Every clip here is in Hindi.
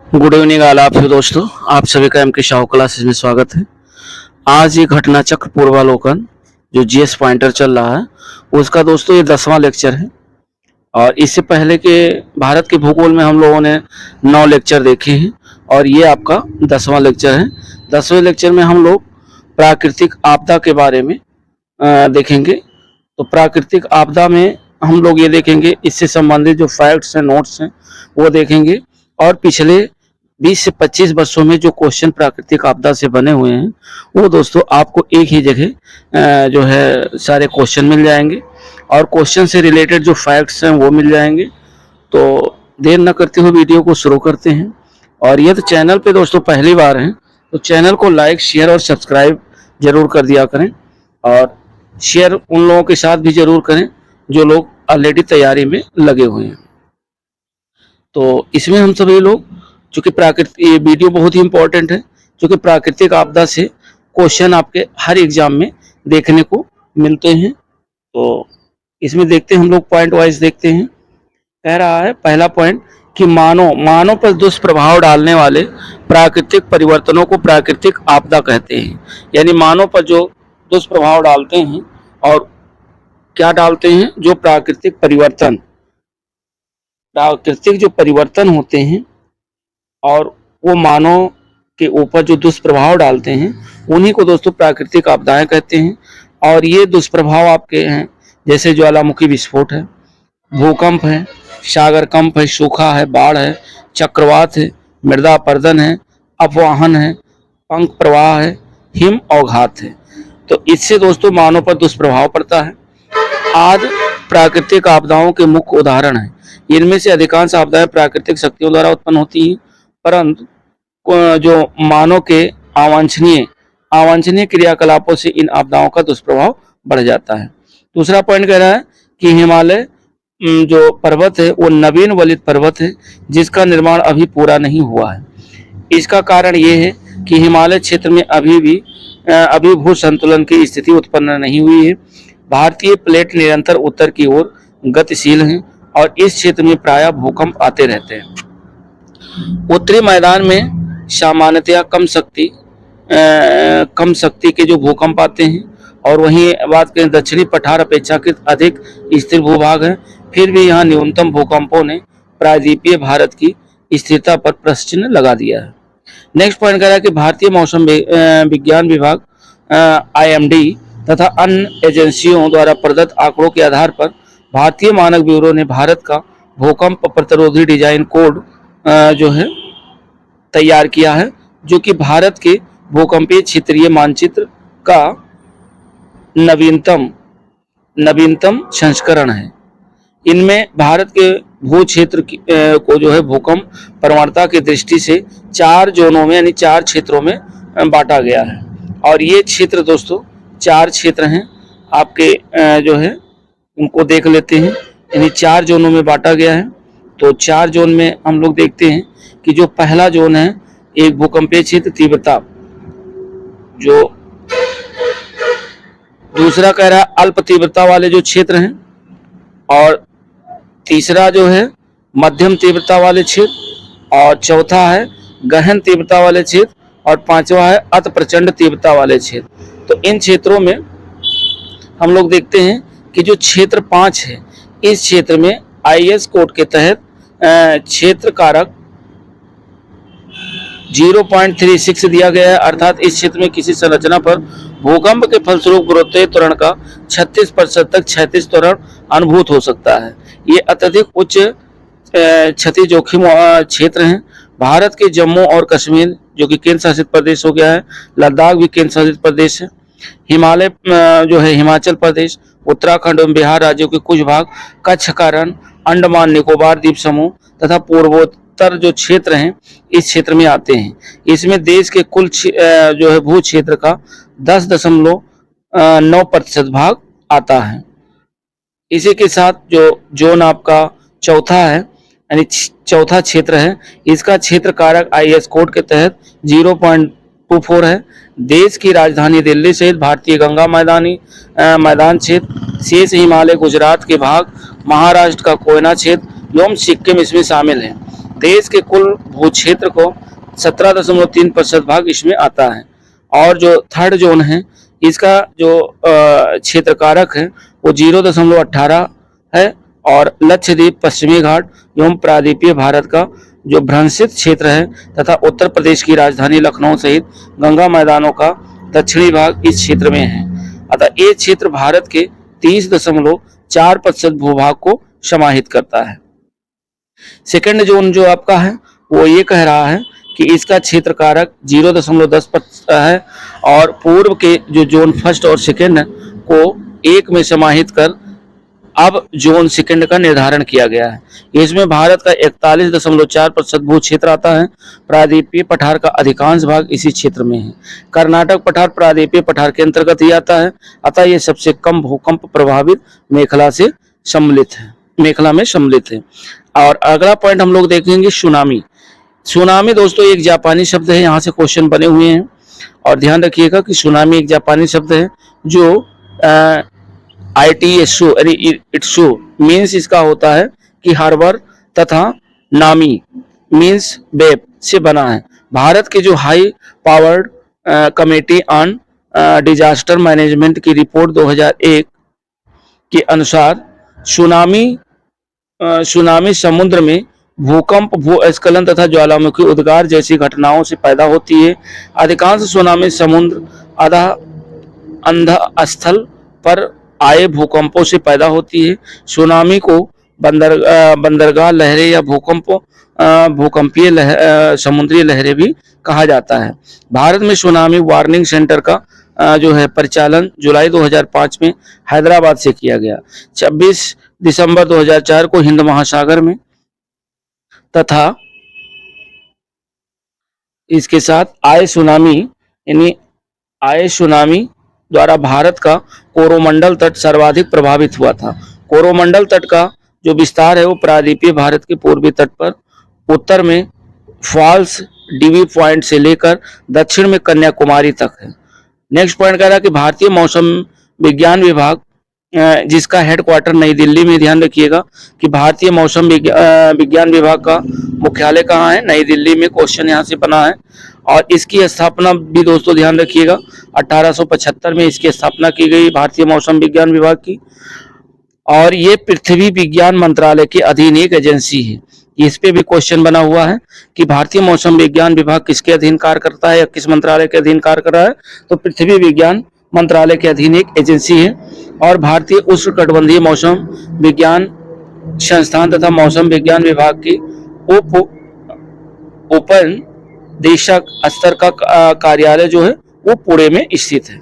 गुड इवनिंग आल आप सभी दोस्तों, आप सभी का एम के शाह क्लासेस में स्वागत है। आज ये घटना चक्र पूर्वालोकन जो जीएस पॉइंटर चल रहा है उसका दोस्तों ये 10वां लेक्चर है। और इससे पहले के भारत के भूगोल में हम लोगों ने 9 लेक्चर देखे हैं और ये आपका 10वां लेक्चर है। 10वें लेक्चर में हम लोग प्राकृतिक आपदा के बारे में देखेंगे। तो प्राकृतिक आपदा में हम लोग ये देखेंगे, इससे संबंधित जो फैक्ट्स हैं, नोट्स हैं वो देखेंगे। और पिछले 20 से 25 वर्षों में जो क्वेश्चन प्राकृतिक आपदा से बने हुए हैं वो दोस्तों आपको एक ही जगह जो है सारे क्वेश्चन मिल जाएंगे और क्वेश्चन से रिलेटेड जो फैक्ट्स हैं वो मिल जाएंगे। तो देर न करते हुए वीडियो को शुरू करते हैं। और ये तो चैनल पे दोस्तों पहली बार हैं तो चैनल को लाइक, शेयर और सब्सक्राइब जरूर कर दिया करें और शेयर उन लोगों के साथ भी जरूर करें जो लोग ऑलरेडी तैयारी में लगे हुए हैं। तो इसमें हम सभी लोग, चूँकि प्राकृतिक, ये वीडियो बहुत ही इम्पोर्टेंट है क्योंकि प्राकृतिक आपदा से क्वेश्चन आपके हर एग्जाम में देखने को मिलते हैं। तो इसमें देखते हैं, हम लोग पॉइंट वाइज देखते हैं। कह रहा है पहला पॉइंट कि मानव पर दुष्प्रभाव डालने वाले प्राकृतिक परिवर्तनों को प्राकृतिक आपदा कहते हैं। यानी मानव पर जो दुष्प्रभाव डालते हैं और क्या डालते हैं, जो प्राकृतिक जो परिवर्तन होते हैं और वो मानव के ऊपर जो दुष्प्रभाव डालते हैं उन्हीं को दोस्तों प्राकृतिक आपदाएं कहते हैं। और ये दुष्प्रभाव आपके हैं जैसे ज्वालामुखी विस्फोट है, भूकंप है, सागर कंप है, सूखा है, बाढ़ है, चक्रवात है, मृदा अपरदन है, अपवाहन है, पंख प्रवाह है, हिम अवघात है। तो इससे दोस्तों मानव पर दुष्प्रभाव पड़ता है। आज प्राकृतिक आपदाओं के मुख्य उदाहरण हैं। इनमें से अधिकांश आपदाएं प्राकृतिक शक्तियों द्वारा उत्पन्न होती हैं, परंतु जो मानव के अवांछनीय क्रियाकलापों से इन आपदाओं का दुष्प्रभाव बढ़ जाता है। दूसरा पॉइंट कह रहा है कि हिमालय जो पर्वत है वो नवीन वलित पर्वत है जिसका निर्माण अभी पूरा नहीं हुआ है। इसका कारण ये है कि हिमालय क्षेत्र में अभी भू संतुलन की स्थिति उत्पन्न नहीं हुई है। भारतीय प्लेट निरंतर उत्तर की ओर गतिशील हैं और इस क्षेत्र में प्रायः भूकंप आते रहते हैं। उत्तरी मैदान में सामान्यतया कम शक्ति के जो भूकंप आते हैं और वहीं बात करें दक्षिणी पठार अपेक्षाकृत अधिक स्थिर भूभाग है। फिर भी यहाँ न्यूनतम भूकंपों ने प्रायद्वीपीय भारत की स्थिरता पर प्रश्न चिन्ह लगा दिया है। नेक्स्ट पॉइंट कह रहा है कि भारतीय मौसम विज्ञान विभाग IMD तथा अन्य एजेंसियों द्वारा प्रदत्त आंकड़ों के आधार पर भारतीय मानक ब्यूरो ने भारत का भूकंप प्रतिरोधी डिजाइन कोड जो है तैयार किया है, जो कि भारत के भूकंपीय क्षेत्रीय मानचित्र का नवीनतम संस्करण है। इनमें भारत के भू क्षेत्र को जो है भूकंप प्रवणता की दृष्टि से 4 जोनों में यानी 4 क्षेत्रों में बांटा गया है। और ये क्षेत्र दोस्तों 4 क्षेत्र हैं आपके जो है उनको देख लेते हैं। यानी 4 जोनों में बांटा गया है। तो 4 जोन में हम लोग देखते हैं कि जो पहला जोन है एक भूकंपीय क्षेत्र तीव्रता, जो दूसरा कह रहा है अल्प तीव्रता वाले जो क्षेत्र हैं, और तीसरा जो है मध्यम तीव्रता वाले क्षेत्र, और चौथा है गहन तीव्रता वाले क्षेत्र, और पांचवा है अति प्रचंड तीव्रता वाले क्षेत्र। तो इन क्षेत्रों में हम लोग देखते हैं कि जो क्षेत्र 5 है इस क्षेत्र में IS कोड के तहत क्षेत्र कारक 0.36 दिया गया है। अर्थात इस क्षेत्र में किसी संरचना पर भूकंप के फलस्वरूप गुरुत्वीय त्वरण का 36% तक क्षैतिज त्वरण अनुभूत हो सकता है। ये अत्यधिक उच्च क्षति जोखिम क्षेत्र हैं। भारत के जम्मू और कश्मीर जो कि केंद्र शासित प्रदेश हो गया है, लद्दाख भी केंद्र शासित प्रदेश है, हिमालय जो है हिमाचल प्रदेश, उत्तराखंड एवं बिहार राज्यों के कुछ भाग, कच्छ का रण, अंडमान निकोबार द्वीप समूह तथा पूर्वोत्तर जो क्षेत्र हैं इस क्षेत्र में आते हैं। इसमें देश के कुल जो है भू क्षेत्र का 10.9% भाग आता है। इसी के साथ जो जोन आपका चौथा है यानी चौथा क्षेत्र है, इसका क्षेत्र कारक IS कोड के तहत 0.24 है। देश की राजधानी दिल्ली सहित भारतीय गंगा मैदान क्षेत्र, शेष हिमालय, गुजरात के भाग, महाराष्ट्र का कोयना क्षेत्र एवं सिक्किम इसमें शामिल है। देश के कुल भू क्षेत्र को 17.3% भाग इसमें आता है। और जो थर्ड जोन है इसका जो क्षेत्र कारक है वो 0.18 है। और लक्षद्वीप, पश्चिमी घाट एवं प्रायद्वीपीय भारत का जो भ्रंशित क्षेत्र है तथा उत्तर प्रदेश की राजधानी लखनऊ सहित गंगा मैदानों का दक्षिणी भाग इस क्षेत्र में है। अतः ये क्षेत्र भारत के 30.4% भूभाग को समाहित करता है। सेकेंड जोन जो आपका है वो ये कह रहा है कि इसका क्षेत्र कारक 0.10% है और पूर्व के जो जोन फर्स्ट और सेकेंड को एक में समाहित कर अब जोन सेकंड का निर्धारण किया गया है। इसमें भारत का 41.4% भू क्षेत्र आता है। प्रायद्वीपीय पठार का अधिकांश भाग इसी क्षेत्र में है। कर्नाटक पठार प्रायद्वीपीय पठार के अंतर्गत ही आता है। अतः ये सबसे कम भूकंप प्रभावित मेखला में सम्मिलित है। और अगला पॉइंट हम लोग देखेंगे सुनामी। सुनामी दोस्तों एक जापानी शब्द है, यहाँ से क्वेश्चन बने हुए हैं और ध्यान रखिएगा कि सुनामी एक जापानी शब्द है जो ITSO यानी इट्सो मीन्स इसका होता है कि हार्बर तथा नामी मीन्स वेब से बना है। भारत के जो high powered committee on disaster management की रिपोर्ट 2001 के अनुसार सुनामी समुद्र में भूकंप, भूस्खलन तथा ज्वालामुखी उद्गार जैसी घटनाओं से पैदा होती है। अधिकांश सुनामी समुद्र अंधा स्थल पर आए भूकंपों से पैदा होती है। सुनामी को बंदरगाह लहरें या भूकंपीय समुद्री लहरें भी कहा जाता है। भारत में सुनामी वार्निंग सेंटर का जो है परिचालन जुलाई 2005 में हैदराबाद से किया गया। 26 दिसंबर 2004 को हिंद महासागर में तथा इसके साथ आए सुनामी द्वारा भारत का कोरोमंडल तट सर्वाधिक प्रभावित हुआ था। कोरोमंडल तट का जो विस्तार है वो प्रायद्वीपीय भारत के पूर्वी तट पर उत्तर में फॉल्स डीवी पॉइंट से लेकर दक्षिण में कन्याकुमारी तक है। नेक्स्ट पॉइंट कह रहा है कि भारतीय मौसम विज्ञान विभाग जिसका हेडक्वार्टर नई दिल्ली में, ध्यान रखिएगा कि भारतीय मौसम विज्ञान विभाग का मुख्यालय कहाँ है, नई दिल्ली में। क्वेश्चन यहाँ से बना है। और इसकी स्थापना भी दोस्तों ध्यान रखिएगा 1875 में इसकी स्थापना की गई भारतीय मौसम विज्ञान विभाग की। और ये पृथ्वी विज्ञान मंत्रालय के अधीन एक एजेंसी है। इस पे भी क्वेश्चन बना हुआ है कि भारतीय मौसम विज्ञान विभाग किसके अधीन कार्य करता है या किस मंत्रालय के अधीन कार्य कर रहा है, तो पृथ्वी विज्ञान मंत्रालय के अधीन एक एजेंसी है। और भारतीय उष्णकटिबंधीय मौसम विज्ञान संस्थान तथा मौसम विज्ञान विभाग की ओपन देशक स्तर का कार्यालय जो है वो पुणे में स्थित है।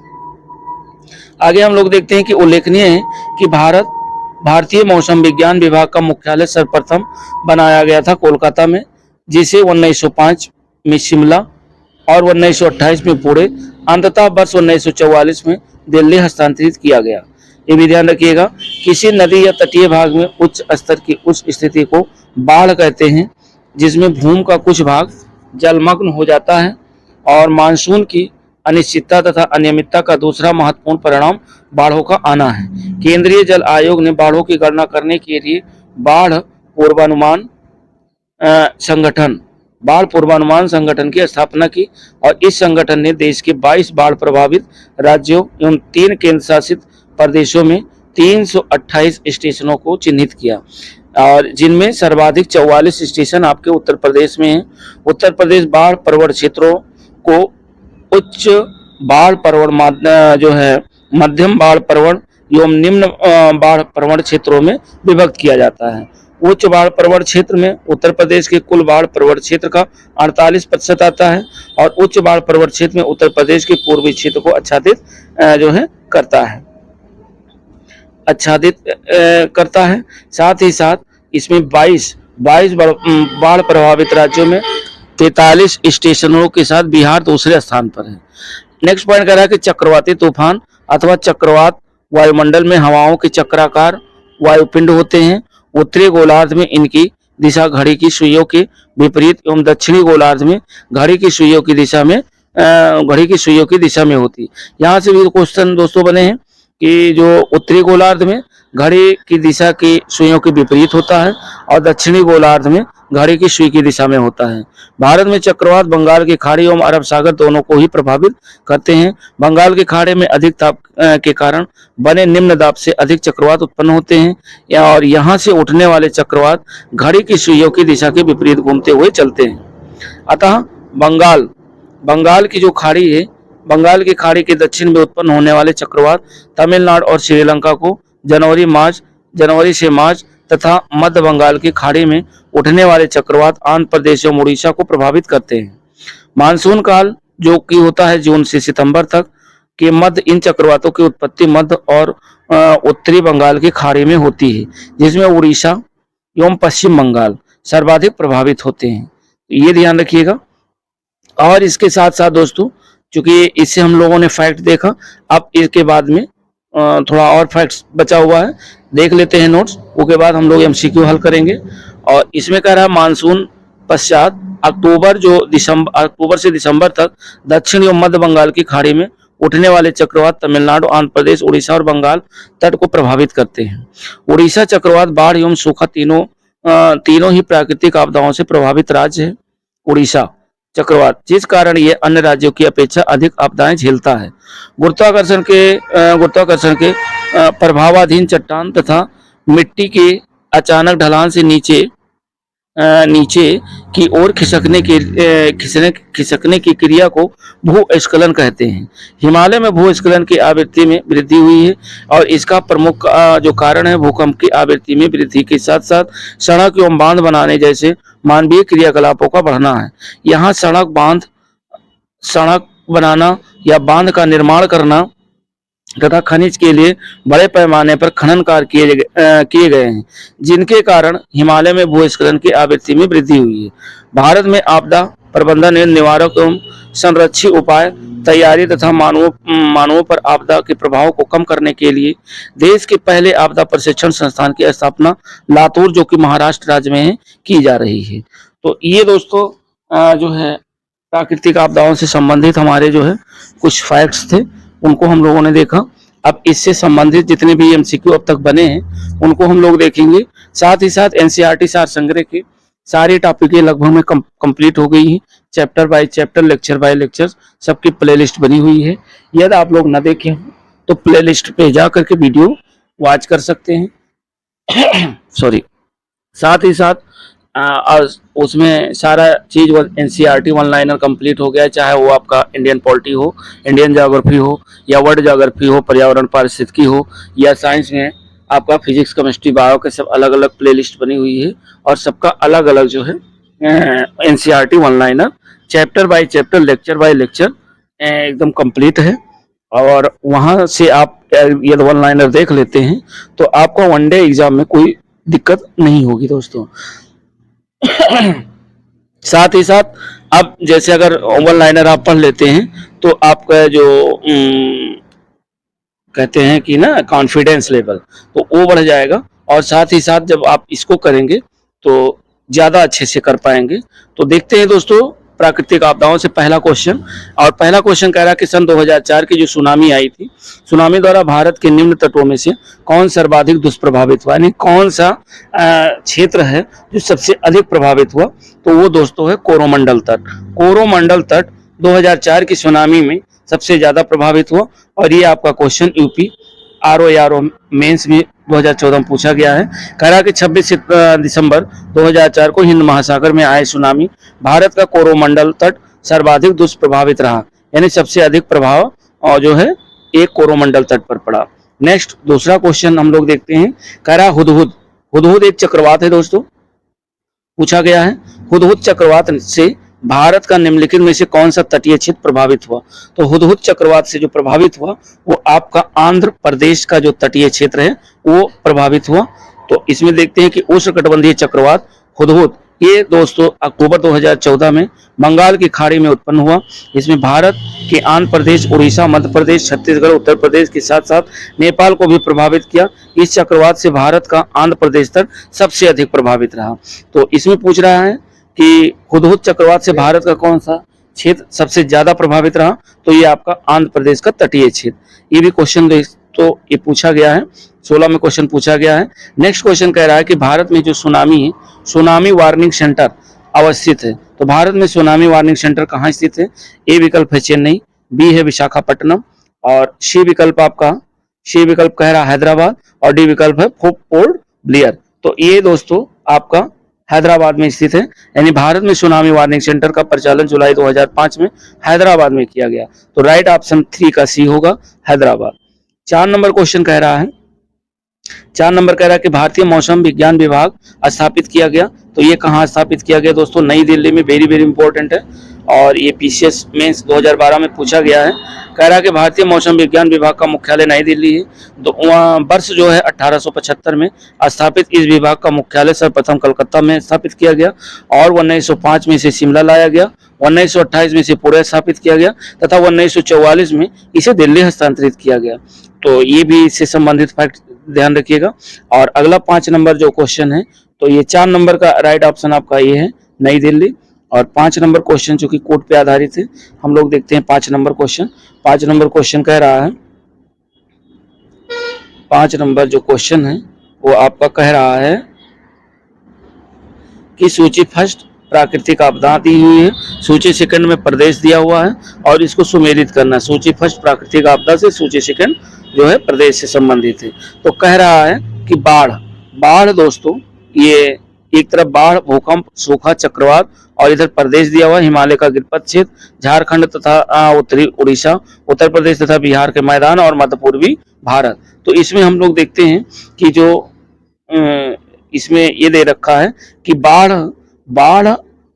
आगे हम लोग देखते हैं कि उल्लेखनीय है कि भारतीय मौसम विज्ञान विभाग का मुख्यालय सर्वप्रथम बनाया गया था कोलकाता में, जिसे 1905 में शिमला और 1928 में पुणे, अंततः वर्ष 1944 में दिल्ली हस्तांतरित किया गया। ये भी ध्यान रखिएगा, किसी नदी या तटीय भाग में उच्च स्तर की उस स्थिति को बाढ़ कहते हैं जिसमें भूमि का कुछ भाग जलमग्न हो जाता है। और मानसून की अनिश्चितता तथा अनियमितता का दूसरा महत्वपूर्ण परिणाम बाढ़ों का आना है। केंद्रीय जल आयोग ने बाढ़ों की गणना करने के लिए बाढ़ पूर्वानुमान संगठन की स्थापना की और इस संगठन ने देश के 22 बाढ़ प्रभावित राज्यों एवं 3 केंद्र शासित प्रदेशों में 328 स्टेशनों को चिन्हित किया और जिनमें सर्वाधिक 44 स्टेशन आपके उत्तर प्रदेश में हैं। उत्तर प्रदेश बाढ़ प्रवण क्षेत्रों को उच्च बाढ़ प्रवण जो है मध्यम बाढ़ प्रवण एवं निम्न बाढ़ प्रवण क्षेत्रों में विभक्त किया जाता है। उच्च बाढ़ प्रवण क्षेत्र में उत्तर प्रदेश के कुल बाढ़ प्रवण क्षेत्र का 48% आता है और उच्च बाढ़ प्रवण क्षेत्र में उत्तर प्रदेश के पूर्वी क्षेत्र को आच्छादित जो है करता है। साथ ही साथ इसमें 22 बाढ़ प्रभावित राज्यों में 43 स्टेशनों के साथ बिहार दूसरे स्थान पर है। नेक्स्ट पॉइंट कह रहा है कि चक्रवाती तूफान अथवा चक्रवात वायुमंडल में हवाओं के चक्राकार वायुपिंड होते हैं। उत्तरी गोलार्ध में इनकी दिशा घड़ी की सुइयों के विपरीत एवं दक्षिणी गोलार्ध में घड़ी की सुइयों की दिशा में होती है। यहाँ से भी क्वेश्चन दोस्तों बने हैं कि जो उत्तरी गोलार्ध में घड़ी की दिशा की सुइयों के विपरीत होता है और दक्षिणी गोलार्ध में घड़ी की सुई की दिशा में होता है। भारत में चक्रवात बंगाल की खाड़ी एवं अरब सागर दोनों को ही प्रभावित करते हैं। बंगाल की खाड़ी में अधिक ताप के कारण बने निम्न दाब से अधिक चक्रवात उत्पन्न होते हैं और यहाँ से उठने वाले चक्रवात घड़ी की सुइयों की दिशा के विपरीत घूमते हुए चलते हैं। अतः बंगाल की जो खाड़ी है, बंगाल की खाड़ी के दक्षिण में उत्पन्न होने वाले चक्रवात तमिलनाडु और श्रीलंका को जनवरी से मार्च तथा मध्य बंगाल की खाड़ी में उठने वाले चक्रवात आंध्र प्रदेश एवं उड़ीसा को प्रभावित करते हैं। मानसून काल जो कि होता है जून से सितंबर तक के मध्य इन चक्रवातों की उत्पत्ति मध्य और उत्तरी बंगाल की खाड़ी में होती है, जिसमें उड़ीसा एवं पश्चिम बंगाल सर्वाधिक प्रभावित होते हैं। ये ध्यान रखिएगा। और इसके साथ साथ दोस्तों, चूंकि इससे हम लोगों ने फैक्ट देखा, अब इसके बाद में थोड़ा और फैक्ट्स बचा हुआ है, देख लेते हैं नोट्स। उसके बाद हम लोग एमसीक्यू हल करेंगे। और इसमें कह रहा है मानसून पश्चात अक्टूबर से दिसंबर तक दक्षिण एवं मध्य बंगाल की खाड़ी में उठने वाले चक्रवात तमिलनाडु, आंध्र प्रदेश, उड़ीसा और बंगाल तट को प्रभावित करते हैं। उड़ीसा चक्रवात बाढ़ एवं सूखा तीनों ही प्राकृतिक आपदाओं से प्रभावित राज्य है उड़ीसा चक्रवात, जिस कारण ये अन्य राज्यों की अपेक्षा अधिक आपदाएं झेलता है। गुरुत्वाकर्षण के प्रभावाधीन चट्टान तथा मिट्टी के अचानक ढलान से नीचे की ओर खिसकने की क्रिया को भूस्खलन कहते हैं। हिमालय में भूस्खलन की आवृत्ति में वृद्धि हुई है और इसका प्रमुख जो कारण है भूकंप की आवृत्ति में वृद्धि के साथ साथ सड़क एवं बांध बनाने जैसे मानवीय क्रियाकलापों का बढ़ना है। यहाँ सड़क बनाना या बांध का निर्माण करना तथा खनिज के लिए बड़े पैमाने पर खनन कार्य किए गए हैं, जिनके कारण हिमालय में भूस्खलन की आवृत्ति में वृद्धि हुई है। भारत में आपदा प्रबंधन एवं निवारक एवं संरक्षी उपाय तैयारी तथा मानवों पर आपदा के प्रभाव को कम करने के लिए देश के पहले आपदा प्रशिक्षण संस्थान की स्थापना लातूर, जो कि महाराष्ट्र राज्य में है, की जा रही है। तो ये दोस्तों जो है प्राकृतिक आपदाओं से संबंधित हमारे जो है कुछ फैक्ट्स थे, उनको हम लोगों ने देखा। अब इससे संबंधित जितने भी एमसीक्यू अब तक बने हैं उनको हम लोग देखेंगे। साथ ही साथ एनसीईआरटी सार संग्रह के सारी टॉपिकें लगभग में कंप्लीट हो गई हैं। Chapter by chapter, lecture by lecture सबकी प्लेलिस्ट बनी हुई है। यदि आप लोग ना देखे हो तो प्लेलिस्ट पे जा करके वीडियो वॉच कर सकते हैं। सॉरी। साथ ही साथ उसमें सारा चीज एनसीईआरटी वन लाइनर कंप्लीट हो गया, चाहे वो आपका इंडियन पॉलिटी हो, इंडियन ज्योग्राफी हो, या वर्ल्ड ज्योग्राफी हो, पर्यावरण पारिस्थितिकी हो, या साइंस में आपका फिजिक्स, केमिस्ट्री, बायो के सब अलग अलग प्लेलिस्ट बनी हुई है और सबका अलग अलग जो है NCERT one liner chapter by chapter, lecture by lecture एकदम कंप्लीट है। और वहां से आप यदि वन लाइनर देख लेते हैं तो आपको वनडे एग्जाम में कोई दिक्कत नहीं होगी दोस्तों। साथ ही साथ अब जैसे अगर वन लाइनर आप पढ़ लेते हैं तो आपका जो कहते हैं कि ना कॉन्फिडेंस लेवल, तो वो बढ़ जाएगा। और साथ ही साथ जब आप इसको करेंगे तो ज्यादा अच्छे से कर पाएंगे। तो देखते हैं दोस्तों प्राकृतिक आपदाओं से पहला क्वेश्चन। और पहला क्वेश्चन कह रहा है कि सन 2004 की जो सुनामी आई थी, सुनामी द्वारा भारत के निम्न तटों में से कौन सर्वाधिक दुष्प्रभावित हुआ, यानी कौन सा क्षेत्र है जो सबसे अधिक प्रभावित हुआ। तो वो दोस्तों है कोरोमंडल तट। कोरोमंडल तट 2004 की सुनामी में सबसे ज्यादा प्रभावित हुआ। और ये आपका क्वेश्चन यूपी आरओ मेंस में 2014 में पूछा गया है। कह रहा कि 26 दिसंबर 2004 को हिंद महासागर में आए सुनामी भारत का कोरोमंडल तट सर्वाधिक दुष्प्रभावित रहा, यानी सबसे अधिक प्रभाव और जो है एक कोरोमंडल तट पर पड़ा। नेक्स्ट दूसरा क्वेश्चन हम लोग देखते हैं। कह रहा हुदहुद एक चक्रवात है दोस्तों, पूछा गया है। हुदहुद चक्रवात से भारत का निम्नलिखित में से कौन सा तटीय क्षेत्र प्रभावित हुआ। तो हुदहुद चक्रवात से जो प्रभावित हुआ वो आपका आंध्र प्रदेश का जो तटीय क्षेत्र है वो प्रभावित हुआ। तो इसमें देखते हैं कि उष्णकटिबंधीय चक्रवात हुदहुद ये दोस्तों अक्टूबर 2014 में बंगाल की खाड़ी में उत्पन्न हुआ। इसमें भारत के आंध्र प्रदेश, उड़ीसा, मध्य प्रदेश, छत्तीसगढ़, उत्तर प्रदेश के साथ साथ नेपाल को भी प्रभावित किया। इस चक्रवात से भारत का आंध्र प्रदेश तक सबसे अधिक प्रभावित रहा। तो इसमें पूछ रहा है कि हुदहुद चक्रवात से भारत का कौन सा क्षेत्र सबसे ज्यादा प्रभावित रहा। तो ये आपका आंध्र प्रदेश का तटीय क्षेत्र। ये भी क्वेश्चन तो ये पूछा गया है, 16 में क्वेश्चन पूछा गया है। नेक्स्ट क्वेश्चन कह रहा है कि भारत में जो सुनामी है, सुनामी वार्निंग सेंटर अवस्थित है। तो भारत में सुनामी वार्निंग सेंटर कहाँ स्थित है? ए विकल्प है चेन्नई, बी है विशाखापट्टनम, और सी विकल्प कह रहा है हैदराबाद, और डी विकल्प है पोर्ट ब्लेयर। तो ये दोस्तों आपका हैदराबाद में स्थित है, यानी भारत में सुनामी वार्निंग सेंटर का परिचालन जुलाई 2005 में हैदराबाद में किया गया। तो राइट ऑप्शन 3 का सी होगा, हैदराबाद। 4 नंबर क्वेश्चन कह रहा है, 4 नंबर कह रहा है कि भारतीय मौसम विज्ञान विभाग स्थापित किया गया। तो ये कहाँ स्थापित किया गया दोस्तों? नई दिल्ली में। वेरी वेरी इंपॉर्टेंट है, और ये पीसीएस में 2012 में पूछा गया है। कह रहा है कि भारतीय मौसम विज्ञान विभाग का मुख्यालय नई दिल्ली है। तो वर्ष जो है 1875 में स्थापित इस विभाग का मुख्यालय सर्वप्रथम कलकत्ता में स्थापित किया गया, और 1905 में इसे शिमला लाया गया, 1928 में इसे पुणे स्थापित किया गया, तथा 1944 में इसे दिल्ली हस्तांतरित किया गया। तो ये भी इससे संबंधित फैक्ट ध्यान रखिएगा। और अगला 5 नंबर जो क्वेश्चन है, तो ये 4 नंबर का राइट ऑप्शन आपका ये है, नई दिल्ली। और 5 नंबर क्वेश्चन जो कि कोड पे आधारित है, हम लोग देखते हैं 5 नंबर क्वेश्चन। 5 नंबर क्वेश्चन कह रहा है, 5 नंबर जो क्वेश्चन है वो आपका कह रहा है कि सूची फर्स्ट प्राकृतिक आपदा दी हुई है, सूची सेकंड में प्रदेश दिया हुआ है, और इसको सुमेलित करना। सूची फर्स्ट प्राकृतिक आपदा से, सूची सेकंड जो है प्रदेश से संबंधित है। तो कह रहा है कि बाढ़ दोस्तों, ये एक तरफ बाढ़, भूकंप, सूखा, चक्रवात, और इधर प्रदेश दिया हुआ हिमालय का गिरपत क्षेत्र, झारखंड तथा उत्तरी उड़ीसा, उत्तर प्रदेश तथा बिहार के मैदान, और मध्य पूर्वी भारत। तो इसमें हम लोग देखते हैं कि जो इसमें ये दे रखा है कि बाढ़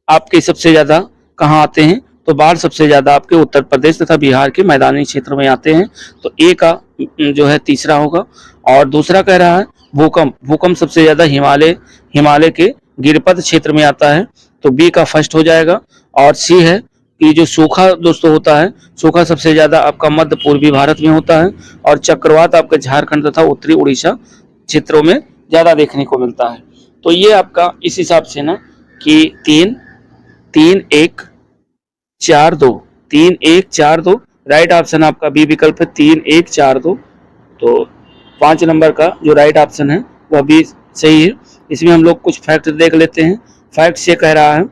आपके सबसे ज्यादा कहाँ आते हैं? तो बाढ़ सबसे ज्यादा आपके उत्तर प्रदेश तथा बिहार के मैदानी क्षेत्र में आते हैं। तो ए का जो है तीसरा होगा। और दूसरा कह रहा है भूकंप सबसे ज्यादा हिमालय के गिरपत क्षेत्र में आता है। तो बी का फर्स्ट हो जाएगा। और सी है कि जो सूखा दोस्तों होता है, सूखा सबसे ज्यादा आपका मध्य पूर्वी भारत में होता है, और चक्रवात आपके झारखंड तथा उत्तरी उड़ीसा क्षेत्रों में ज्यादा देखने को मिलता है। तो ये आपका इस हिसाब से ना कि 3-1-4-2 राइट ऑप्शन आपका बी विकल्प है, 3-1-4-2। तो 5 नंबर का जो राइट ऑप्शन है वह भी सही है। इसमें हम लोग कुछ फैक्ट देख लेते हैं। फैक्ट से कह रहा है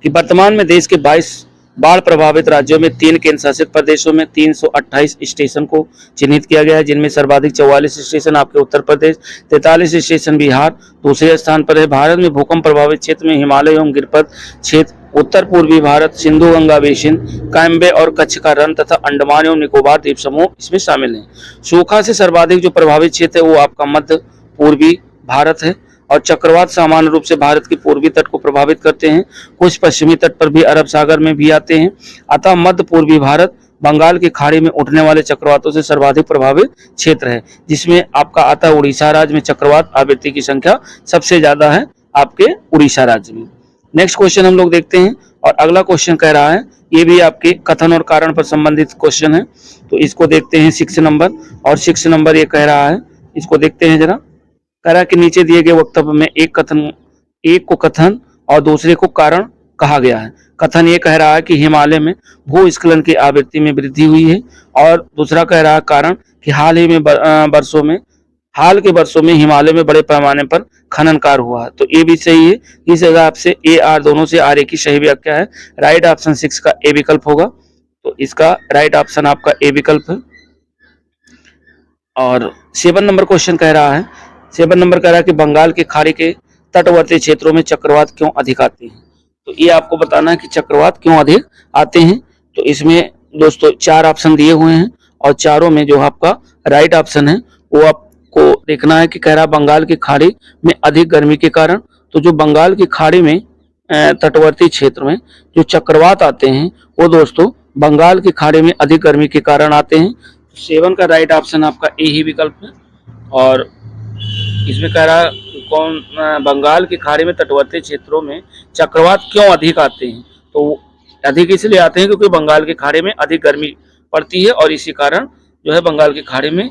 कि वर्तमान में देश के 22 बाढ़ प्रभावित राज्यों में 3 केंद्र शासित प्रदेशों में 328 स्टेशन को चिन्हित किया गया है, जिनमें सर्वाधिक 44 स्टेशन आपके उत्तर प्रदेश, 43 स्टेशन बिहार दूसरे स्थान पर है। भारत में भूकंप प्रभावित क्षेत्र में हिमालय एवं गिरपत क्षेत्र, उत्तर पूर्वी भारत, सिंधु गंगा बेसिन, काम्बे और कच्छ का रण तथा अंडमान एवं निकोबार द्वीप समूह इसमें शामिल हैं। सूखा से सर्वाधिक जो प्रभावित क्षेत्र है वो आपका मध्य पूर्वी भारत है, और चक्रवात सामान्य रूप से भारत के पूर्वी तट को प्रभावित करते हैं, कुछ पश्चिमी तट पर भी अरब सागर में भी आते हैं। अतः मध्य पूर्वी भारत बंगाल की खाड़ी में उठने वाले चक्रवातों से सर्वाधिक प्रभावित क्षेत्र है, जिसमें आपका आता है उड़ीसा राज्य में चक्रवात आवृत्ति की संख्या सबसे ज्यादा है आपके उड़ीसा राज्य में। नेक्स्ट क्वेश्चन हम लोग देखते हैं। और अगला क्वेश्चन कह रहा है, ये भी आपके कथन और कारण पर संबंधित क्वेश्चन है। तो इसको देखते हैं 6 नंबर। और 6 नंबर ये कह रहा है, इसको देखते हैं जरा। कह रहा है कि नीचे दिए गए वक्तव्य में एक को कथन और दूसरे को कारण कहा गया है। कथन ये कह रहा है कि हिमालय में भूस्खलन की आवृत्ति में वृद्धि हुई है, और दूसरा कह रहा है कारण कि हाल के वर्षों में हिमालय में बड़े पैमाने पर खनन कार्य हुआ है। तो ये भी सही है। इस हिसाब से ए आर दोनों से आर ए की सही व्याख्या है। राइट ऑप्शन 6 का ए विकल्प होगा। तो इसका राइट ऑप्शन आपका ए विकल्प है। और 7 नंबर क्वेश्चन कह रहा है, 7 नंबर कह रहा है कि बंगाल की खाड़ी के तटवर्ती क्षेत्रों में चक्रवात क्यों अधिक आते हैं। तो ये आपको बताना है कि चक्रवात क्यों अधिक आते हैं। तो इसमें दोस्तों 4 ऑप्शन दिए हुए हैं, और चारों में जो आपका राइट ऑप्शन है वो आपको देखना है कि कह रहा बंगाल की खाड़ी में अधिक गर्मी के कारण। तो जो बंगाल की खाड़ी में तटवर्ती क्षेत्र में जो चक्रवात आते हैं वो दोस्तों बंगाल की खाड़ी में अधिक गर्मी के कारण आते हैं। 7 का राइट ऑप्शन आपका ए ही विकल्प है। और इसमें कह रहा कौन बंगाल की खाड़ी में तटवर्ती क्षेत्रों में चक्रवात क्यों अधिक आते हैं। तो अधिक इसलिए आते हैं क्योंकि बंगाल की खाड़ी में अधिक गर्मी पड़ती है, और इसी कारण जो है बंगाल की खाड़ी में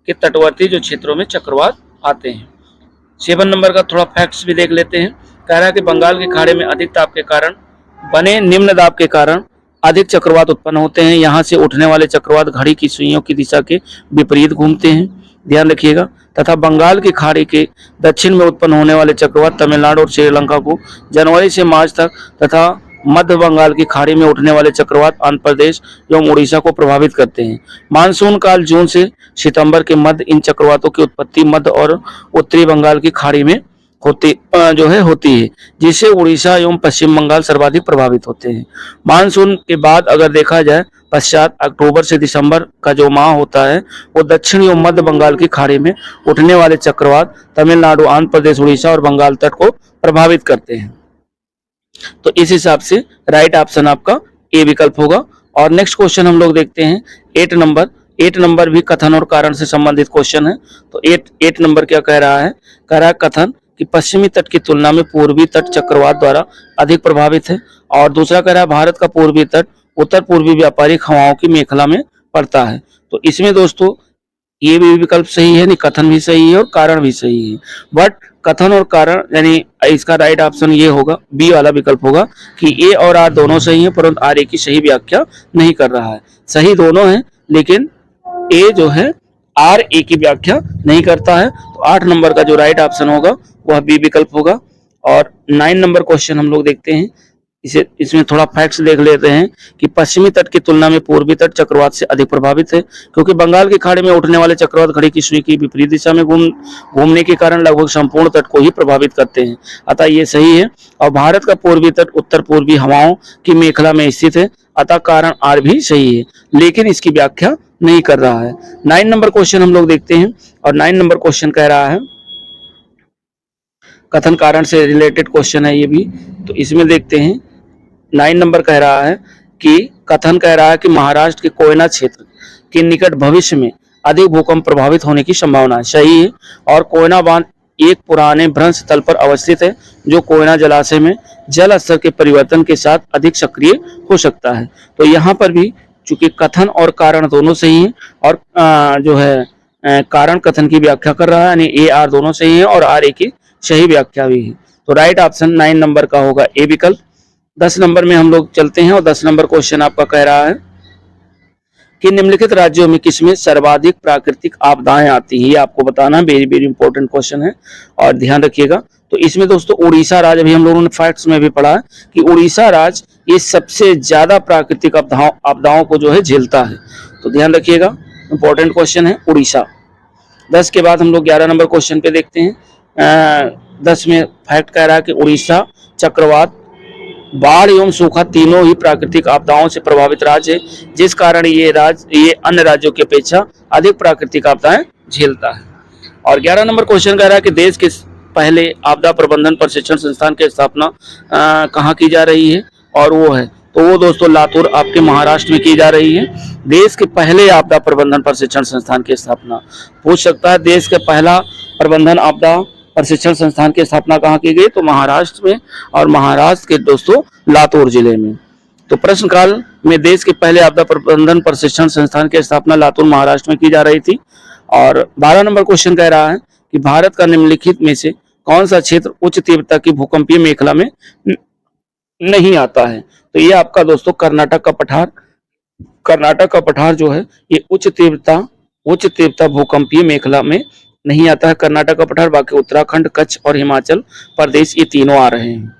के तटवर्ती जो क्षेत्रों में चक्रवात आते हैं। 7 नंबर का थोड़ा फैक्ट्स भी देख लेते हैं। कह रहा है कि बंगाल की खाड़ी में अधिक दाब के कारण बने निम्न दाब के कारण अधिक चक्रवात उत्पन्न होते हैं। यहाँ से उठने वाले चक्रवात घड़ी की सुइयों की दिशा के विपरीत घूमते हैं, ध्यान रखिएगा। तथा बंगाल की खाड़ी के दक्षिण में उत्पन्न होने वाले चक्रवात तमिलनाडु और श्रीलंका को जनवरी से मार्च तक तथा मध्य बंगाल की खाड़ी में उठने वाले चक्रवात आंध्र प्रदेश एवं उड़ीसा को प्रभावित करते हैं। मानसून काल जून से सितंबर के मध्य इन चक्रवातों की उत्पत्ति मध्य और उत्तरी बंगाल की खाड़ी में होती है, जिससे उड़ीसा एवं पश्चिम बंगाल सर्वाधिक प्रभावित होते हैं। मानसून के बाद अगर देखा जाए पश्चात अक्टूबर से दिसंबर का जो माह होता है वो दक्षिण एवं मध्य बंगाल की खाड़ी में उठने वाले चक्रवात तमिलनाडु, आंध्र प्रदेश, उड़ीसा और बंगाल तट को प्रभावित करते हैं। तो इस हिसाब से राइट ऑप्शन आपका ए विकल्प होगा। और नेक्स्ट क्वेश्चन हम लोग देखते हैं 8 नंबर भी कथन और कारण से संबंधित क्वेश्चन है। तो 8 नंबर क्या कह रहा है? कह रहा है कथन कि पश्चिमी तट की तुलना में पूर्वी तट चक्रवात द्वारा अधिक प्रभावित है। और दूसरा कह रहा है भारत का पूर्वी तट उत्तर पूर्वी व्यापारिक हवाओं की मेखला में पड़ता है। तो इसमें दोस्तों ये भी विकल्प सही है, नहीं कथन भी सही है और कारण भी सही है। बट कथन और कारण यानी इसका राइट ऑप्शन ये होगा, बी वाला विकल्प होगा कि ए और आर दोनों सही है, परंतु आर ए की सही व्याख्या नहीं कर रहा है। सही दोनों है लेकिन ए जो है आर ए की व्याख्या नहीं करता है। तो 8 नंबर का जो राइट ऑप्शन होगा वह बी विकल्प होगा। और 9 नंबर क्वेश्चन हम लोग देखते हैं। इसमें थोड़ा फैक्ट्स देख लेते हैं कि पश्चिमी तट की तुलना में पूर्वी तट चक्रवात से अधिक प्रभावित है, क्योंकि बंगाल की खाड़ी में उठने वाले चक्रवात घड़ी की सुई की विपरीत दिशा में घूमने के कारण लगभग संपूर्ण तट को ही प्रभावित करते हैं, अतः ये सही है। और भारत का पूर्वी तट उत्तर पूर्वी हवाओं की मेखला में स्थित है, अतः कारण आर भी सही है, लेकिन इसकी व्याख्या नहीं कर रहा है। 9 नंबर क्वेश्चन हम लोग देखते हैं। और 9 नंबर क्वेश्चन कह रहा है, कथन कारण से रिलेटेड क्वेश्चन है ये भी। तो इसमें देखते हैं 9 नंबर कह रहा है कि कथन कह रहा है कि महाराष्ट्र के कोयना क्षेत्र के निकट भविष्य में अधिक भूकंप प्रभावित होने की संभावना है। सही है। और कोयना बांध एक पुराने भ्रंश स्थल पर अवस्थित है जो कोयना जलाशय में जल स्तर के परिवर्तन के साथ अधिक सक्रिय हो सकता है। तो यहाँ पर भी चूंकि कथन और कारण दोनों सही है और कारण कथन की व्याख्या कर रहा है, यानी ए आर दोनों सही है और आर ए की सही व्याख्या भी है। तो राइट ऑप्शन 9 नंबर का होगा ए विकल्प। 10 नंबर में हम लोग चलते हैं और 10 नंबर क्वेश्चन आपका कह रहा है कि निम्नलिखित राज्यों में किसमें सर्वाधिक प्राकृतिक आपदाएं आती हैं, ये आपको बताना है। वेरी वेरी इंपॉर्टेंट क्वेश्चन है और ध्यान रखिएगा। तो इसमें दोस्तों उड़ीसा राज्य, अभी हम लोगों ने फैक्ट्स में भी पढ़ा है कि उड़ीसा राज्य ये सबसे ज्यादा प्राकृतिक आपदाओं को जो है झेलता है। तो ध्यान रखिएगा, इंपॉर्टेंट क्वेश्चन है उड़ीसा। 10 के बाद हम लोग 11 नंबर क्वेश्चन पे देखते हैं। 10 में फैक्ट कह रहा है कि उड़ीसा चक्रवात, बाढ़ एवं सूखा तीनों ही प्राकृतिक आपदाओं से प्रभावित राज्य है, जिस कारण ये अन्य राज्यों की अपेक्षा अधिक प्राकृतिक आपदाएं झेलता है। और 11 नंबर क्वेश्चन कह रहा है कि देश के पहले आपदा प्रबंधन प्रशिक्षण संस्थान की स्थापना कहाँ की जा रही है, और वो है तो वो दोस्तों लातूर आपके महाराष्ट्र में की जा रही है। देश के पहले आपदा प्रबंधन प्रशिक्षण संस्थान की स्थापना पूछ सकता है, देश के पहला प्रबंधन आपदा प्रशिक्षण संस्थान की स्थापना कहाँ की गई? तो महाराष्ट्र में, और महाराष्ट्र के दोस्तों लातूर जिले में। तो प्रश्न काल में देश के पहले आपदा प्रबंधन प्रशिक्षण संस्थान की स्थापना लातूर महाराष्ट्र में की जा रही थी। और 12 नंबर क्वेश्चन कह रहा है कि भारत का निम्नलिखित में से कौन सा क्षेत्र उच्च तीव्रता की भूकंपीय मेखला में नहीं आता है? तो ये आपका दोस्तों कर्नाटक का पठार जो है ये उच्च तीव्रता भूकंपीय मेखला में नहीं आता है। कर्नाटक का पठार, बाकी उत्तराखंड, कच्छ और हिमाचल प्रदेश ये तीनों आ रहे हैं।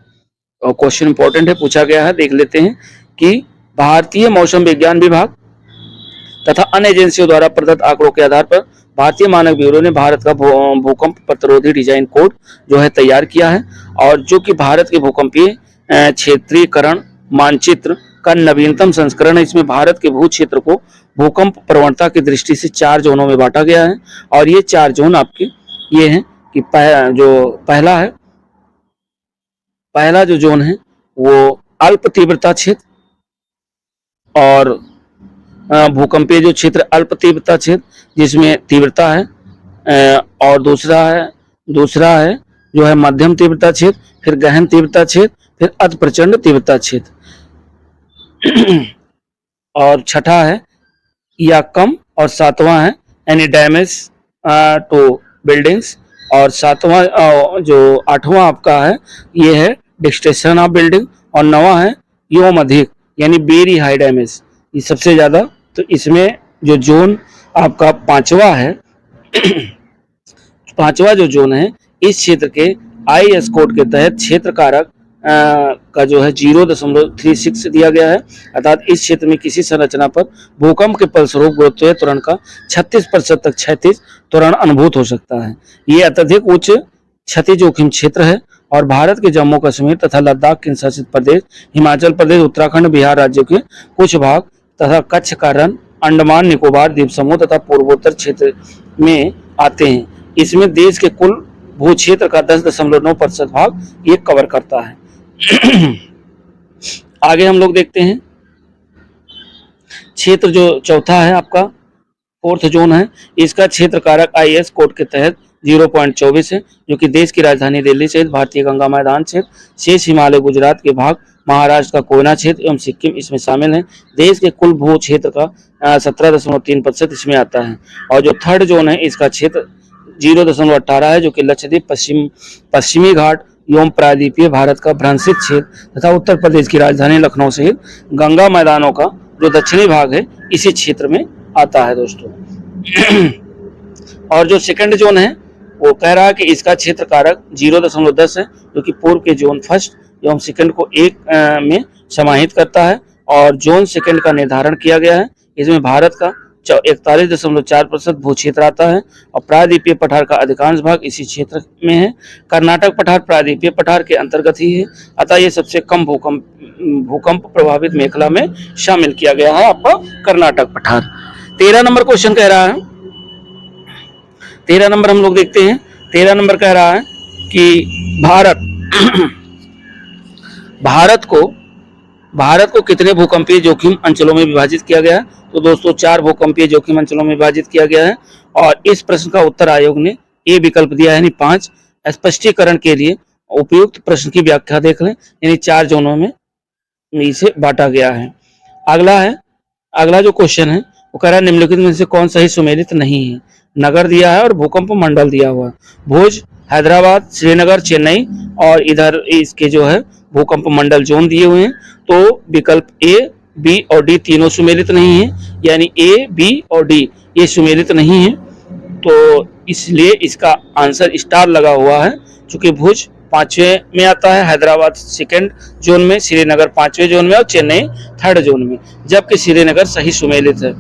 और क्वेश्चन इंपॉर्टेंट है, पूछा गया है, देख लेते हैं कि भारतीय मौसम विज्ञान विभाग तथा अन्य एजेंसियों द्वारा प्रदत्त आंकड़ों के आधार पर भारतीय मानक ब्यूरो ने भारत का भूकंप प्रतिरोधी डिजाइन कोड जो है तैयार किया है, और जो कि भारत के भूकंपीय क्षेत्रीकरण मानचित्र का नवीनतम संस्करण है। इसमें भारत के भू क्षेत्र को भूकंप प्रवणता की दृष्टि से 4 जोनों में बांटा गया है। और ये 4 जोन आपके ये हैं कि पहला जो जोन है वो अल्प तीव्रता क्षेत्र, और भूकंपीय जो क्षेत्र अल्प तीव्रता क्षेत्र जिसमें तीव्रता है, और दूसरा है जो है मध्यम तीव्रता क्षेत्र, फिर गहन तीव्रता क्षेत्र, फिर अति प्रचंड तीव्रता क्षेत्र, और छठा है या कम, और 7वां है एनी डैमेज टू बिल्डिंग्स, और 8वां आपका है ये है डिस्ट्रक्शन ऑफ बिल्डिंग, और 9वां है एवं अधिक यानी वेरी हाई डैमेज, ये सबसे ज्यादा। तो इसमें जो जोन आपका पांचवा है, पांचवा जो जोन है, इस क्षेत्र के IS कोड के तहत क्षेत्र कारक का जो है 0.36 दिया गया है, अर्थात इस क्षेत्र में किसी संरचना पर भूकंप के फलस्वरूप गुरुत्वीय त्वरण का 36% तक क्षैतिज त्वरण अनुभूत हो सकता है। ये अत्यधिक उच्च क्षति जोखिम क्षेत्र है और भारत के जम्मू कश्मीर तथा लद्दाख केंद्र शासित प्रदेश, हिमाचल प्रदेश, उत्तराखंड, बिहार राज्यों के कुछ भाग तथा कच्छ का रण, अंडमान निकोबार द्वीप समूह तथा पूर्वोत्तर क्षेत्र में आते हैं। इसमें देश के कुल भू क्षेत्र का 10.9% भाग ये कवर करता है। आगे हम लोग देखते हैं क्षेत्र जो चौथा है आपका, फोर्थ जोन है, इसका क्षेत्र कारक IS कोड के तहत 0.24 है, जो कि देश की राजधानी दिल्ली सहित भारतीय गंगा मैदान क्षेत्र, शेष हिमालय, गुजरात के भाग, महाराष्ट्र का कोयना क्षेत्र एवं सिक्किम इसमें शामिल है। देश के कुल भू क्षेत्र का 17.3% इसमें आता है। और जो थर्ड जोन है, इसका क्षेत्र 0.18 है, जो कि लक्षद्वीप, पश्चिमी घाट एवं प्रायद्वीपीय भारत का भ्रंशित क्षेत्र तथा उत्तर प्रदेश की राजधानी लखनऊ सहित गंगा मैदानों का जो दक्षिणी भाग है इसी क्षेत्र में आता है दोस्तों। और जो सेकंड जोन है वो कह रहा है कि इसका क्षेत्र कारक 0.10 है, जो कि पूर्व के जोन फर्स्ट एवं सेकंड को एक में समाहित करता है। और जोन सेकंड का निर्धारण किया गया है, इसमें भारत का 41.4% भू क्षेत्र आता है और प्रायद्वीपीय पठार का अधिकांश भाग इसी क्षेत्र में है। कर्नाटक पठार प्रायद्वीपीय पठार के अंतर्गत ही है, अतः ये सबसे कम भूकंप प्रभावित मेखला में शामिल किया गया है आपका कर्नाटक पठार। 13 नंबर क्वेश्चन कह रहा है, 13 नंबर हम लोग देखते हैं। 13 नंबर कह रहा है कि भारत को कितने भूकंपीय जोखिम अंचलों में विभाजित किया गया है? तो दोस्तों 4 भूकंपीय जोखिम अंचलों में विभाजित किया गया है। और इस प्रश्न का उत्तर आयोग ने ए विकल्प दिया है, यानी 5। स्पष्टीकरण के लिए उपयुक्त प्रश्न की व्याख्या देख लें, यानी 4 जोनों में इसे बांटा गया है। अगला जो क्वेश्चन है वो कह रहा है निम्नलिखित में से कौन सही सुमेलित नहीं है? नगर दिया है और भूकंप मंडल दिया हुआ है, भुज, हैदराबाद, श्रीनगर, चेन्नई, और इधर इसके जो है भूकंप मंडल जोन दिए हुए हैं। तो विकल्प ए, बी और डी तीनों सुमेलित नहीं है, यानी ए, बी और डी ये सुमेलित नहीं है। तो इसलिए इसका आंसर स्टार लगा हुआ है, क्योंकि भुज 5वें में आता है, हैदराबाद सेकंड जोन में, श्रीनगर 5वें जोन में और चेन्नई 3rd जोन में, जबकि श्रीनगर सही सुमेलित है।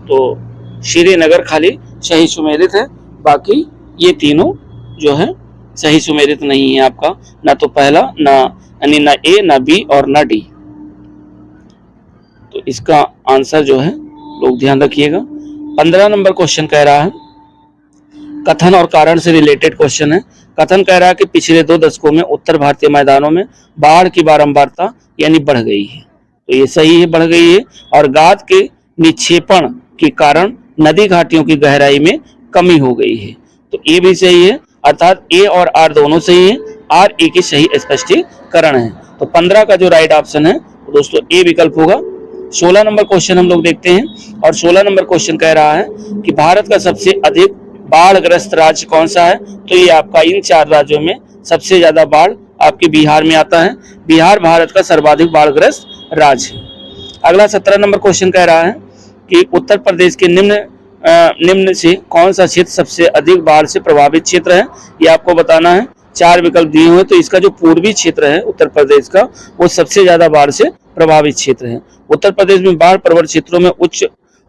तो श्रीनगर खाली सही सुमेलित है, बाकी ये तीनों जो है सही सुमेलित नहीं है आपका, ना तो पहला, यानी ना ए, ना बी और ना डी। तो इसका आंसर जो है लोग ध्यान रखिएगा। 15 नंबर क्वेश्चन कह रहा है, कथन और कारण से रिलेटेड क्वेश्चन है। कथन कह रहा है कि पिछले 2 दशकों में उत्तर भारतीय मैदानों में बाढ़ की बारंबारता यानी बढ़ गई है। तो ये सही है, बढ़ गई है। और गाद के निक्षेपण के कारण नदी घाटियों की गहराई में कमी हो गई है। तो ये भी सही है, अर्थात ए और आर दोनों सही है, आर ए की सही स्पष्टीकरण है। तो 15 का जो राइट ऑप्शन है तो दोस्तों ए विकल्प होगा। 16 नंबर क्वेश्चन हम लोग देखते हैं, और 16 नंबर क्वेश्चन कह रहा है कि भारत का सबसे अधिक बाढ़ग्रस्त राज्य कौन सा है? तो ये आपका इन 4 राज्यों में सबसे ज्यादा बाढ़ आपके बिहार में आता है। बिहार भारत का सर्वाधिक बाढ़ग्रस्त राज्य है। अगला 17 नंबर क्वेश्चन कह रहा है कि उत्तर प्रदेश के निम्न से कौन सा क्षेत्र सबसे अधिक बाढ़ से प्रभावित क्षेत्र है? ये आपको बताना है। 4 विकल्प दिए हुए, तो इसका जो पूर्वी क्षेत्र है उत्तर प्रदेश का, वो सबसे ज्यादा बाढ़ से प्रभावित क्षेत्र है। उत्तर प्रदेश में बाढ़ प्रवण क्षेत्रों में उच्च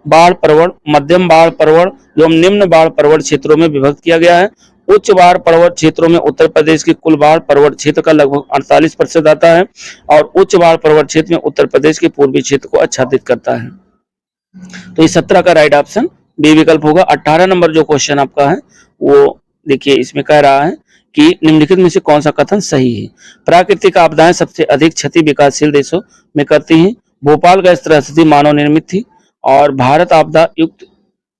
बाढ़ प्रवण, मध्यम बाढ़ प्रवण एवं निम्न बाढ़ प्रवण क्षेत्रों में विभक्त किया गया है। उच्च बाढ़ प्रवण क्षेत्रों में उत्तर प्रदेश के कुल बाढ़ प्रवण क्षेत्र का लगभग 48% आता है, और उच्च बाढ़ प्रवण क्षेत्र में उत्तर प्रदेश के पूर्वी क्षेत्र को आच्छादित करता है। तो ये 17 का राइट ऑप्शन बी विकल्प होगा। 18 नंबर जो क्वेश्चन आपका है वो देखिए, इसमें कह रहा है कि निम्नलिखित में से कौन सा कथन सही है? प्राकृतिक आपदाएं सबसे अधिक क्षति विकासशील देशों में करती हैं। भोपाल गैस त्रासदी मानव निर्मित थी, और भारत आपदा युक्त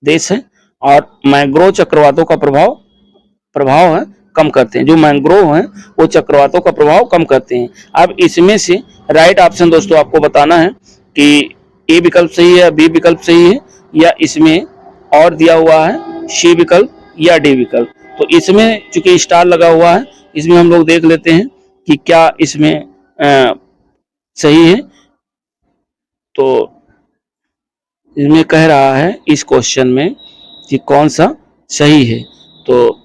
देश है, और मैंग्रोव चक्रवातों का प्रभाव है कम करते हैं। जो मैंग्रोव हैं वो चक्रवातों का प्रभाव कम करते हैं। अब इसमें से राइट ऑप्शन दोस्तों आपको बताना है कि ए विकल्प सही है, बी विकल्प सही है, या इसमें और दिया हुआ है सी विकल्प या डी विकल्प। तो इसमें चूंकि स्टार लगा हुआ है, इसमें हम लोग देख लेते हैं कि क्या इसमें सही है। तो इसमें कह रहा है इस क्वेश्चन में कि कौन सा सही है, तो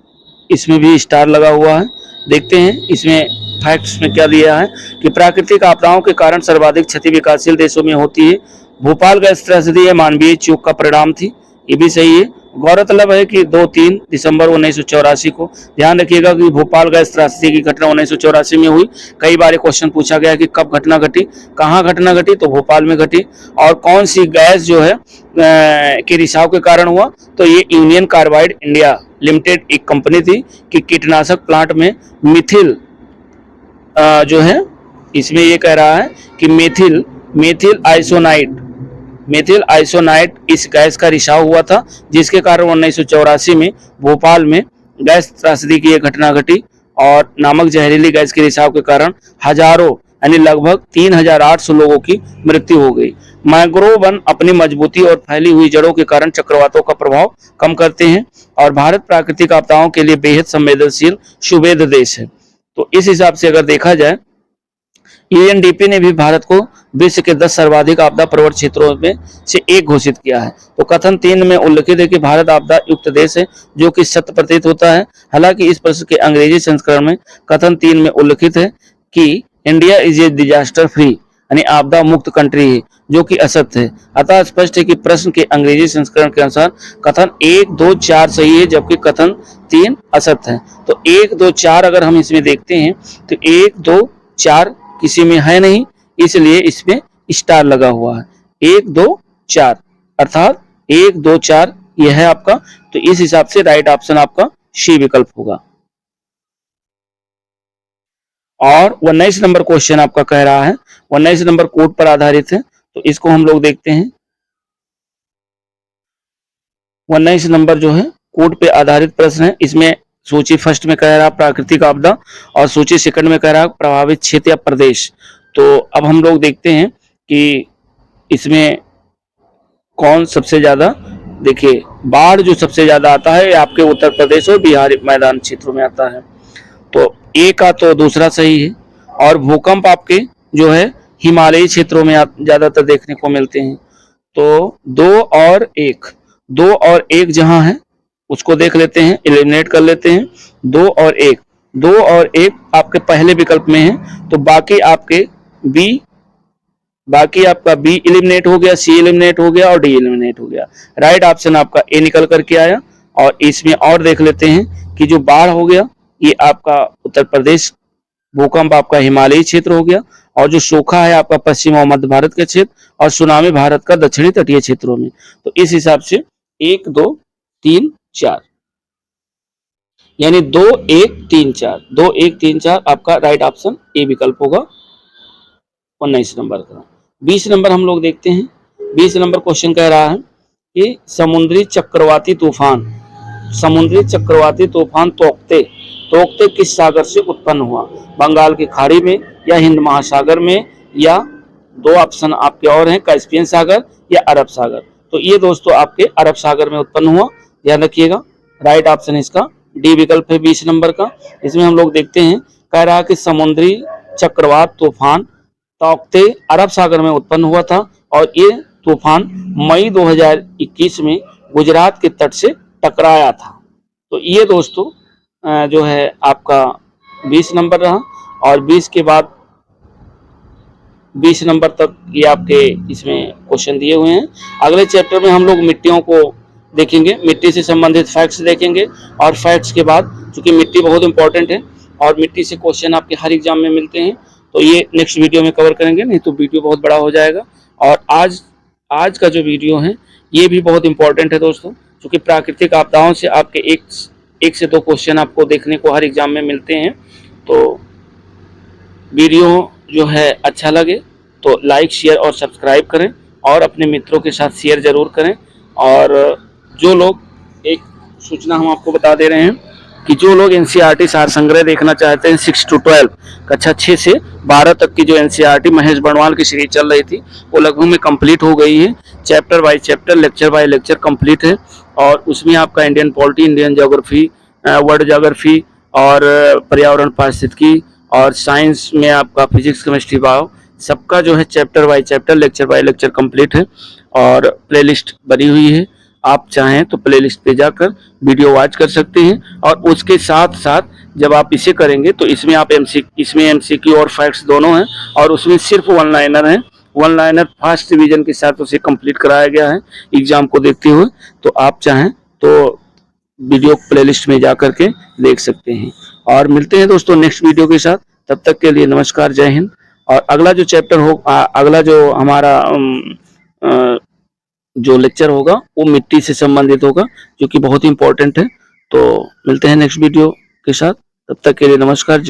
इसमें भी स्टार लगा हुआ है। देखते हैं इसमें फैक्ट्स में क्या दिया है कि प्राकृतिक आपदाओं के कारण सर्वाधिक क्षति विकासशील देशों में होती है। भोपाल गैस त्रैसदी यह मानवीय चूक का परिणाम थी, ये भी सही है। गौरतलब है कि 2-3 दिसंबर 1984 को, ध्यान रखिएगा कि भोपाल गैस त्रासदी की घटना 1984 में हुई। कई बार क्वेश्चन पूछा गया कि कब घटना घटी, कहाँ घटना घटी, तो भोपाल में घटी। और कौन सी गैस जो है के रिसाव के कारण हुआ, तो ये यूनियन कार्बाइड इंडिया लिमिटेड एक कंपनी थी कि कीटनाशक प्लांट में मिथिल जो है, इसमें ये कह रहा है कि मेथिल आइसोनाइट इस गैस का रिसाव हुआ था, जिसके कारण 1984 में भोपाल में गैस त्रासदी की एक घटना घटी और नामक जहरीली गैस के रिसाव के कारण हजारों यानी लगभग 3800 लोगों की मृत्यु हो गई। मैंग्रोव वन अपनी मजबूती और फैली हुई जड़ों के कारण चक्रवातों का प्रभाव कम करते हैं और भारत प्राकृतिक आपदाओं के लिए बेहद संवेदनशील सुवेद देश है। तो इस हिसाब से अगर देखा जाए, यूएनडीपी ने भी भारत को विश्व के 10 सर्वाधिक आपदा प्रवण क्षेत्रों में से एक घोषित किया है। तो कथन 3 में उल्लिखित है कि भारत आपदा युक्त देश है, जो कि सत्य प्रतीत होता है। हालांकि इस प्रश्न के अंग्रेजी संस्करण में कथन 3 में उल्लिखित है कि India is a disaster free यानी आपदा मुक्त कंट्री है, जो कि असत्य है। अतः स्पष्ट है कि प्रश्न के अंग्रेजी संस्करण के अनुसार कथन 1, 2, 4 सही है, जबकि कथन 3 असत्य है। तो 1, 2, 4 अगर हम इसमें देखते हैं तो 1, 2, 4 किसी में है नहीं, इसलिए इसमें स्टार लगा हुआ है। 1, 2, 4 अर्थात 1, 2, 4 यह है आपका। तो इस हिसाब से राइट ऑप्शन आपका सी विकल्प होगा। और 19 नंबर क्वेश्चन आपका कह रहा है, 19 नंबर कोड पर आधारित है, तो इसको हम लोग देखते हैं। 19 नंबर जो है कोड पे आधारित प्रश्न है। इसमें सूची फर्स्ट में कह रहा प्राकृतिक आपदा और सूची सेकंड में कह रहा प्रभावित क्षेत्र या प्रदेश। तो अब हम लोग देखते हैं कि इसमें कौन सबसे ज्यादा, देखिए बाढ़ जो सबसे ज्यादा आता है आपके उत्तर प्रदेश और बिहार मैदान क्षेत्रों में आता है। तो ए का तो दूसरा सही है। और भूकंप आपके जो है हिमालयी क्षेत्रों में ज्यादातर देखने को मिलते हैं। तो 2 और 1 जहां है उसको देख लेते हैं, एलिमिनेट कर लेते हैं। 2 और 1 आपके पहले विकल्प में है, तो बाकी आपका बी एलिमिनेट हो गया, सी एलिमिनेट हो गया और डी एलिमिनेट हो गया। राइट ऑप्शन आपका ए निकल करके आया। और इसमें और देख लेते हैं कि जो बाढ़ हो गया ये आपका उत्तर प्रदेश, भूकंप आपका हिमालयी क्षेत्र हो गया, और जो सूखा है आपका पश्चिम और मध्य भारत के क्षेत्र, और सुनामी भारत का दक्षिणी तटीय क्षेत्रों में। तो इस हिसाब से 1, 2, 3, 4 यानी 2, 1, 3, 4 2, 1, 3, 4 आपका राइट ऑप्शन ए विकल्प होगा 19 नंबर का। 20 नंबर हम लोग देखते हैं। 20 नंबर क्वेश्चन कह रहा है कि समुद्री चक्रवाती तूफान तोकते किस सागर से उत्पन्न हुआ, बंगाल की खाड़ी में या हिंद महासागर में, या 2 ऑप्शन आपके और हैं, कैस्पियन सागर या अरब सागर। तो ये दोस्तों आपके अरब सागर में उत्पन्न हुआ, ध्यान रखिएगा। राइट ऑप्शन इसका डी विकल्प है 20 नंबर का। इसमें हम लोग देखते हैं, कह रहा है कि समुद्री चक्रवात तूफान तोकते अरब सागर में उत्पन्न हुआ था और ये तूफान मई 2021 में गुजरात के तट से टकराया था। तो ये दोस्तों जो है आपका 20 नंबर रहा। और 20 के बाद 20 नंबर तक ये आपके इसमें क्वेश्चन दिए हुए हैं। अगले चैप्टर में हम लोग मिट्टियों को देखेंगे, मिट्टी से संबंधित फैक्ट्स देखेंगे। और फैक्ट्स के बाद, चूंकि मिट्टी बहुत इंपॉर्टेंट है और मिट्टी से क्वेश्चन आपके हर एग्जाम में मिलते हैं, तो ये नेक्स्ट वीडियो में कवर करेंगे, नहीं तो वीडियो बहुत बड़ा हो जाएगा। और आज का जो वीडियो है ये भी बहुत इंपॉर्टेंट है दोस्तों, क्योंकि प्राकृतिक आपदाओं से आपके एक से 2 क्वेश्चन आपको देखने को हर एग्जाम में मिलते हैं। तो वीडियो जो है अच्छा लगे तो लाइक, शेयर और सब्सक्राइब करें और अपने मित्रों के साथ शेयर जरूर करें। और जो लोग, एक सूचना हम आपको बता दे रहे हैं कि जो लोग एनसीईआरटी सार संग्रह देखना चाहते हैं 6 to 12 कक्षा 6 से 12 तक की जो एनसीईआरटी महेश बर्णवाल की सीरीज चल रही थी वो लगभग में कंप्लीट हो गई है। Chapter by chapter, lecture by lecture complete है। और उसमें आपका Indian polity, Indian geography, world geography और पर्यावरण पारिस्थितिकी, और साइंस में आपका फिजिक्स, केमिस्ट्री, बायो सबका जो है chapter by chapter, lecture by lecture complete है और प्लेलिस्ट बनी हुई है। आप चाहें तो प्लेलिस्ट पे जाकर वीडियो वॉच कर सकते हैं और उसके साथ साथ जब आप इसे करेंगे तो इसमें आप इसमें एमसीक्यू और फैक्ट्स दोनों हैं और उसमें सिर्फ वन लाइनर है। वन लाइनर फर्स्ट रिवीजन के साथ उसे कंप्लीट कराया गया है एग्जाम को देखते हुए। तो आप चाहें तो वीडियो प्लेलिस्ट में जा करके देख सकते हैं। और मिलते हैं दोस्तों नेक्स्ट वीडियो के साथ। तब तक के लिए नमस्कार, जय हिंद। और अगला जो चैप्टर हो अगला जो हमारा जो लेक्चर होगा वो मिट्टी से संबंधित होगा, जो कि बहुत ही इंपॉर्टेंट है। तो मिलते हैं नेक्स्ट वीडियो के साथ। तब तक के लिए नमस्कार।